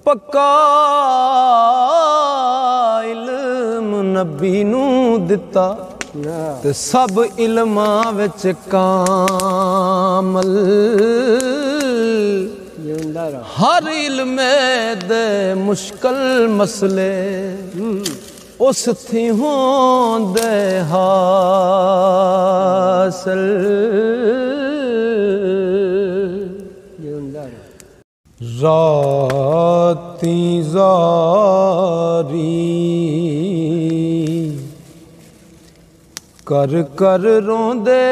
पक्का इल्म नबी नू दिता ते सब इल्मां विच कामल हर इल्मे दे मुश्किल मसले उस थी होंदे हासिल राती ज़ारी कर कर रोंदे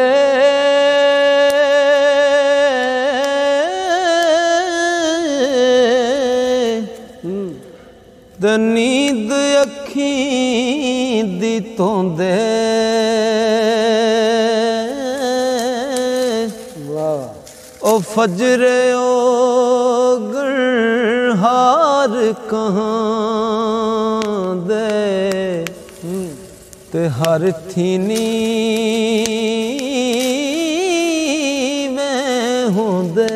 ते नींद अखीं दी तोंदे ओ फजरे ओ हार कहाँ दे ते हर थीनी में होंदे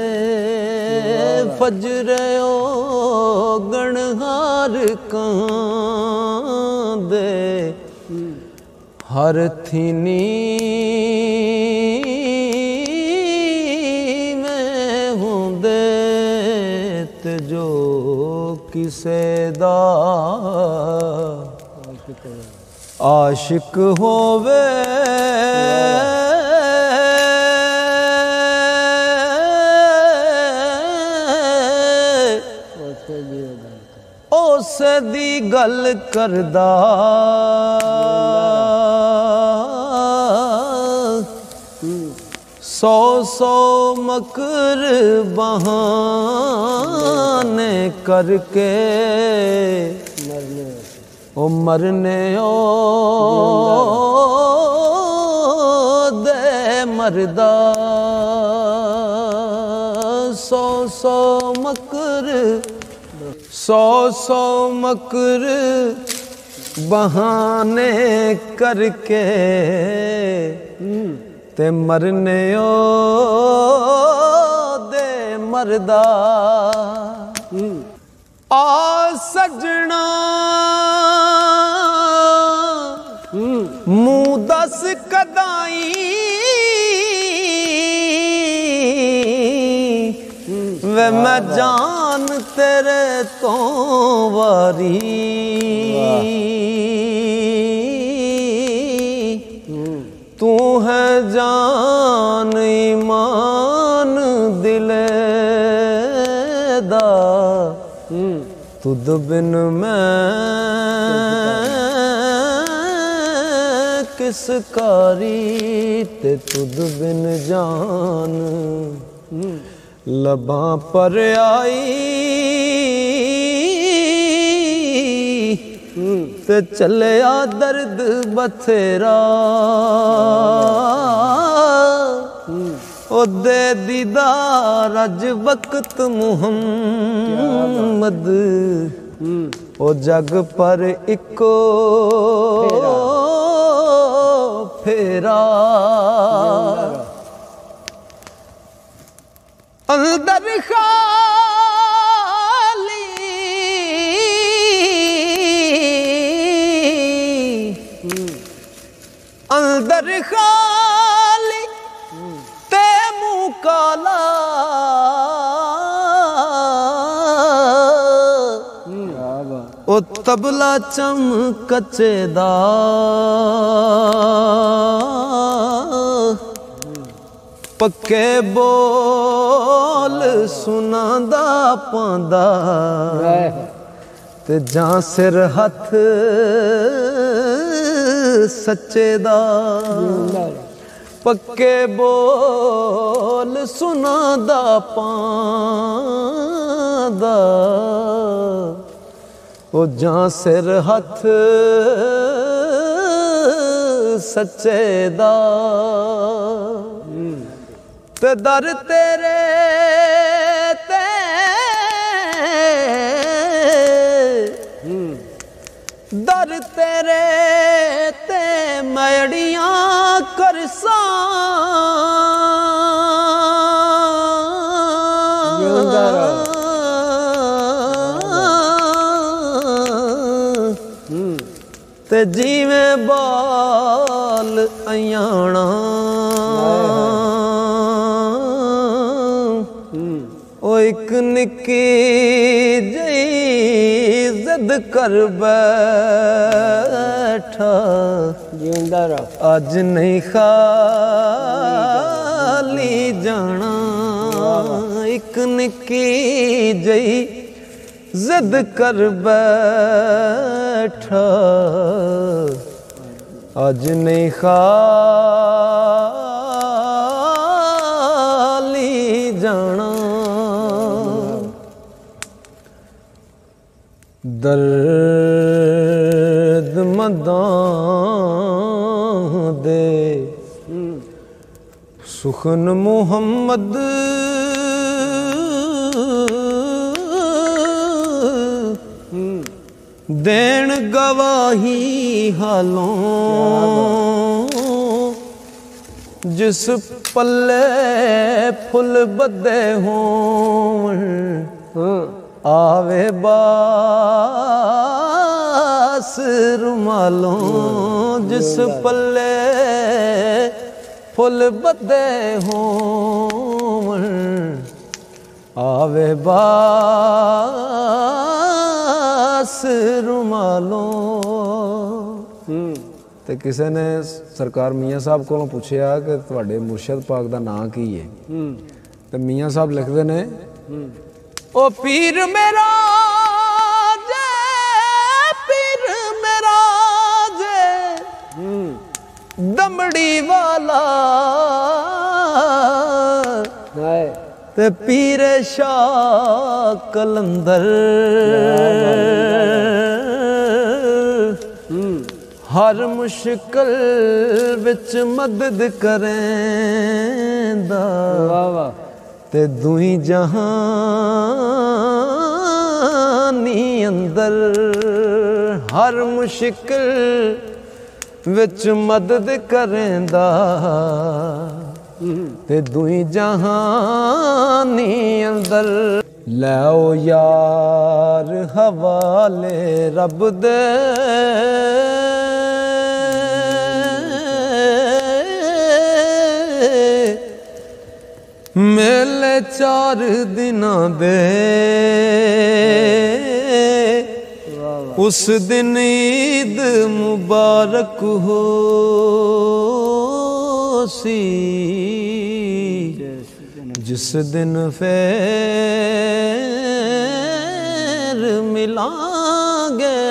फजरे ओ गणहार कहाँ दे हर थीनी जो किसे दा आशिक होवे उसे दी गल करदा सौ सौ मकर बहाने करके मरने ओ दे मरदा सौ सौ मकर बहाने करके ते मरने ओ दे मरदा आ सजना मुँह दस कदाई वे मैं जान तेरे तो वारी तू है जान ईमान दिले दा तुद बिन मैं किस कारी ते तुद बिन जान लबां पर आई ते चलिया दर्द बथेरा ओ दे दीदार अज वक्त मुहम्मद ओ जग पर इको फेरा अंदर खाली अंदर खाली ते मुँह काला ओ तबला चम कचेदा पक्के बोल सुनांदा पांदा ते जां सिर हथ सच्चे दा पक्के बोल सुनांदा पांदा ओ जां सिर हथ सच्चे दा ते दर तेरे ते दर तेरे ते मैड़ियां करसा ते जिवें बाल अयाणा ओ एक निक्की जई जिद कर बैठा जिंदा रह अज नहीं खाली जाना एक निक्की जई जिद कर बैठा अज नहीं खाली जाना दर्द मदां दे सुखन मुहम्मद देन गवाही हालों जिस पल्ले फुल बदे हों आवे बास रुमालों जिस पल्ले फुल बदे हों आवे बास रुमालों ते किसी ने सरकार मियाँ साहब को पूछया कि तुहाडे मुर्शद पाक दा नाम की है ते मियाँ साहब लिखते ने ओ पीर मेरा जे पीर मेरा जे दमड़ी वाला ते पीर शाह कलंदर हर मुश्किल विच मदद करेंदा ते दुई जहानी अंदर हर मुश्किल विच मदद करेंदा ते दुई जहानी अंदर लैओ यार हवाले रब दे मेले 4 दिनां दे उस दिन ईद मुबारक हो सी जिस दिन फिर मिलांगे